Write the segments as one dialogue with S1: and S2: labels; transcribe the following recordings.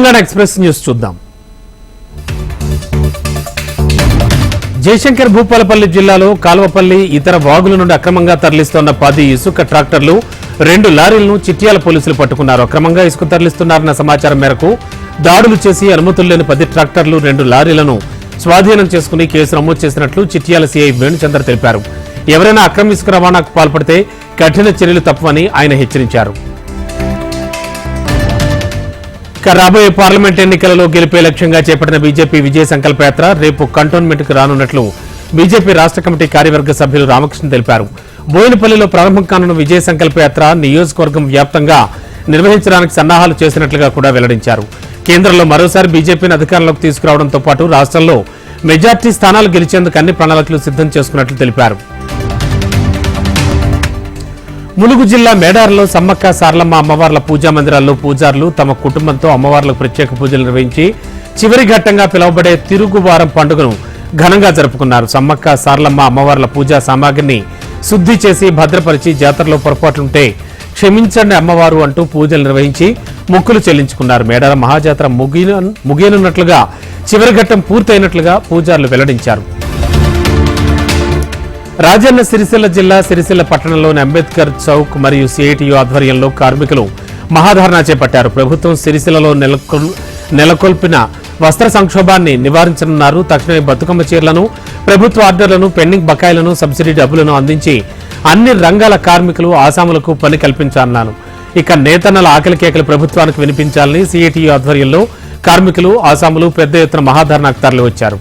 S1: Telangana express news చూద్దాం. జయశంకర్ భూపాలపల్లి జిల్లాలో కాల్వపల్లి ఇతర వాగుల నుండి అక్రమంగా తరలిస్తున్న 10 ఇసుక ట్రాక్టర్లు 2 లారీలను చిట్యాల పోలీసులు పట్టుకున్నారు. అక్రమంగా ఇసుక తరలిస్తున్నారన్న సమాచారం మేరకు దాడులు చేసి అనుమతులు లేని 10 ట్రాక్టర్లు 2 లారీలను స్వాధీనం చేసుకుని కేసు నమోదు చేసినట్లు చిట్యాల సీఐ వేణుచంద్ర తెలిపారు. ఎవరైనా అక్రమ ఇసుక రవాణాకు పాల్పడితే కఠిన చర్యలు తప్పవని ఆయన హెచ్చరించారు. రాబోయే పార్లమెంట్ ఎన్నికలలో గెలిపే లక్ష్యంగా చేపట్టిన బీజేపీ విజయ సంకల్ప యాత్ర రేపు కంటోన్మెంట్ కు రానున్నట్లు బీజేపీ రాష్ట్ర కమిటీ కార్యవర్గ సభ్యులు రామకృష్ణ తెలిపారు. బోయినపల్లిలో ప్రారంభం కానున్న విజయ సంకల్ప యాత్ర నియోజకవర్గం వ్యాప్తంగా నిర్వహించడానికి సన్నాహాలు చేసినట్లుగా కూడా వెల్లడించారు. కేంద్రంలో మరోసారి బీజేపీని అధికారంలోకి తీసుకురావడంతో పాటు రాష్ట్రంలో మెజార్టీ స్థానాలు గెలిచేందుకు అన్ని ప్రణాళికలు సిద్ధం చేసుకున్నట్లు తెలిపారు. ములుగు జిల్లా మేడారంలో సమ్మక్క సారలమ్మ అమ్మవార్ల పూజా మందిరాల్లో పూజారులు తమ కుటుంబంతో అమ్మవార్లకు ప్రత్యేక పూజలు నిర్వహించి చివరి ఘట్టంగా పిలువబడే తిరుగువారం పండుగను ఘనంగా జరుపుకున్నారు. సమ్మక్క సారలమ్మ అమ్మవార్ల పూజా సామాగ్రిని శుద్ధి చేసి భద్రపరిచి జాతరలో పొరపాట్లుంటే క్షమించండి అమ్మవారు అంటూ పూజలు నిర్వహించి మొక్కులు చెల్లించుకున్నారు. మేడారం మహాజాతర ముగియనున్నట్లుగా చివరి ఘట్టం పూర్తయినట్లుగా పూజారులు వెల్లడించారు. రాజన్న సిరిసిల్ల జిల్లా సిరిసిల్ల పట్టణంలోని అంబేద్కర్ చౌక్ మరియు సిఐటియు ఆధ్వర్యంలో కార్మికులు మహాధర్నా చేపట్టారు. ప్రభుత్వం సిరిసిల్లలో నెలకొల్పిన వస్త్ర సంక్షోభాన్ని నివారించనున్నారు. తక్షణమే బతుకమ్మ చీరలను, ప్రభుత్వ ఆర్డర్లను, పెండింగ్ బకాయిలను, సబ్సిడీ డబ్బులను అందించి అన్ని రంగాల కార్మికులు ఆసాములకు పని కల్పించాలన్నారు. ఇక నేతన్నల ఆకలి కేకలు ప్రభుత్వానికి వినిపించాలని సిఐటియు ఆధ్వర్యంలో కార్మికులు, ఆసాములు పెద్ద ఎత్తున మహాధర్నాకు తరలివచ్చారు.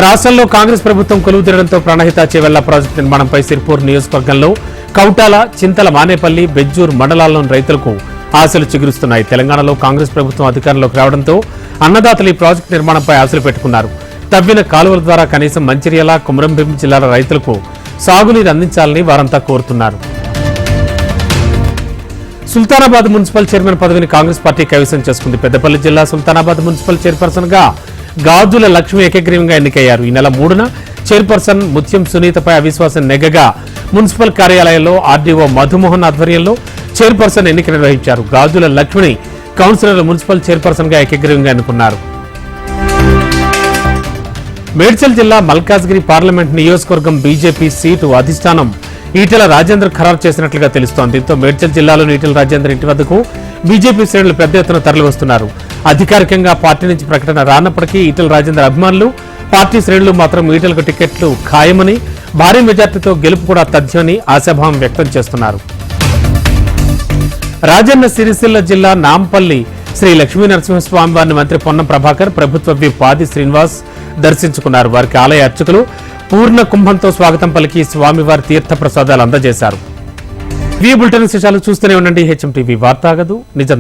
S1: రాష్ట్రంలో కాంగ్రెస్ ప్రభుత్వం కొలువు తీరడంతో ప్రాణహిత చేవెళ్ల ప్రాజెక్టు నిర్మాణంపై సిర్పూర్ నియోజకవర్గంలో కౌటాల, చింతల, మానేపల్లి, బెజ్జూర్ మండలాల్లోని రైతులకు ఆశలు చిగురుస్తున్నాయి. తెలంగాణలో కాంగ్రెస్ ప్రభుత్వం అధికారంలోకి రావడంతో అన్నదాతలు ఈ ప్రాజెక్టు నిర్మాణంపై ఆశలు పెట్టుకున్నారు. తవ్విన కాలువల ద్వారా కనీసం మంచిర్యాల, కొమరంభీం జిల్లాల రైతులకు సాగునీరు అందించాలని వారంతా కోరుతున్నారు. సుల్తానాబాద్ మున్సిపల్ చైర్మన్ పదవిని కాంగ్రెస్ పార్టీ కైవసం చేసుకుంది. పెద్దపల్లి జిల్లా సుల్తానాబాద్ మున్సిపల్ చైర్పర్సన్ గా గాజుల లక్ష్మి ఏకగ్రీవంగా ఎన్నికయ్యారు. ఈ నెల 3న చైర్పర్సన్ ముత్యం సునీతపై అవిశ్వాసం నెగ్గగా మున్సిపల్ కార్యాలయంలో ఆర్డీఓ మధుమోహన్ ఆధ్వర్యంలో చైర్పర్సన్ ఎన్నిక నిర్వహించారు. గాజుల లక్ష్మిని కౌన్సిలర్లు మున్సిపల్ చైర్పర్సన్ గా ఏకగ్రీవంగా ఎన్నుకున్నారు. మేడ్చల్ జిల్లా మల్కాజ్గిరి పార్లమెంట్ నియోజకవర్గం బీజేపీ సీటు అధిష్టానం ఈటెల రాజేందర్ ఖరారు చేసినట్లుగా తెలుస్తోంది. దీంతో మేడ్చల్ జిల్లాలోని ఈటెల రాజేందర్ ఇంటి వద్దకు బీజేపీ శ్రేణులు పెద్ద ఎత్తున తరలివస్తున్నారు. అధికారికంగా పార్టీ నుంచి ప్రకటన రానప్పటికీ ఈటెల రాజేందర్ అభిమానులు, పార్టీ శ్రేణులు మాత్రం ఈటెలకు టికెట్లు ఖాయమని, భారీ మెజార్టీతో గెలుపు కూడా తథ్యమని ఆశాభావం వ్యక్తం చేస్తున్నారు. రాజన్న సిరిసిల్ల జిల్లా నాంపల్లి శ్రీ లక్ష్మీ నరసింహస్వామి వారిని మంత్రి పొన్నం ప్రభాకర్, ప్రభుత్వ విప్ ఆది శ్రీనివాస్ దర్శించుకున్నారు. వారికి ఆలయ అర్చకులు పూర్ణ కుంభంతో స్వాగతం పలికి స్వామివారి తీర్థ ప్రసాదాలు అందజేశారు. ఈ బులెటిన్ విశేషాలు చూస్తూనే ఉండండి. హెచ్ఎం టీవీ వార్తాగదు నిజం.